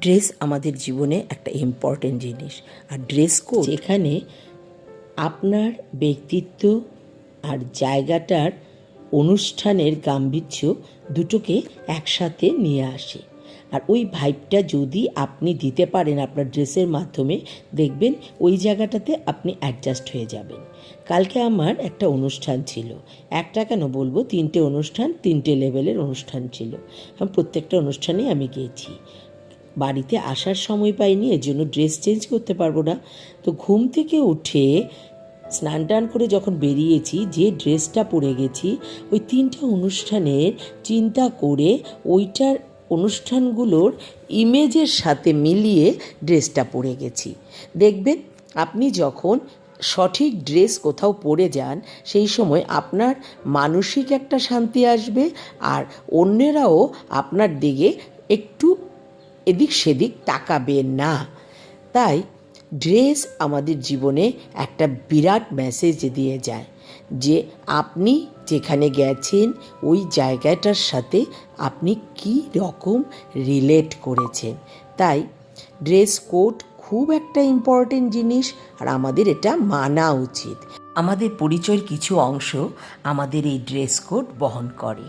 Dress আমাদের জীবনে একটা ইম্পর্টেন্ট জিনিস। আর ড্রেস কোড যেখানে আপনার ব্যক্তিত্ব আর জায়গাটার অনুষ্ঠানের গাম্ভীর্য দুটোকে একসাথে নিয়ে আসে। আর ওই ভাইবটা যদি আপনি দিতে পারেন আপনার ড্রেসের মাধ্যমে, দেখবেন ওই জায়গাটাতে আপনি অ্যাডজাস্ট হয়ে যাবেন। কালকে আমার একটা অনুষ্ঠান ছিল, একটা কেন বলবো, 3টে অনুষ্ঠান, 3টে লেভেলের অনুষ্ঠান ছিল। প্রত্যেকটা অনুষ্ঠানে আমি গিয়েছি। বাড়িতে আসার সময় পাইনি, এর জন্য ড্রেস চেঞ্জ করতে পারবো না। তো ঘুম থেকে উঠে স্নান টান করে যখন বেরিয়েছি, যে ড্রেসটা পরে গেছি ওই 3টে অনুষ্ঠানের চিন্তা করে ওইটার অনুষ্ঠানগুলোর ইমেজের সাথে মিলিয়ে ড্রেসটা পরে গেছি। দেখবেন আপনি যখন সঠিক ড্রেস কোথাও পরে যান, সেই সময় আপনার মানসিক একটা শান্তি আসবে, আর অন্যেরাও আপনার দিকে একটু এদিক সেদিক তাকাবে না। তাই ড্রেস আমাদের জীবনে একটা বিরাট মেসেজ দিয়ে যায় যে আপনি যেখানে গেছেন ওই জায়গাটার সাথে আপনি কী রকম রিলেট করেছেন। তাই ড্রেস কোড খুব একটা ইম্পর্টেন্ট জিনিস, আর আমাদের এটা মানা উচিত। আমাদের পরিচয়ের কিছু অংশ আমাদের এই ড্রেস কোড বহন করে।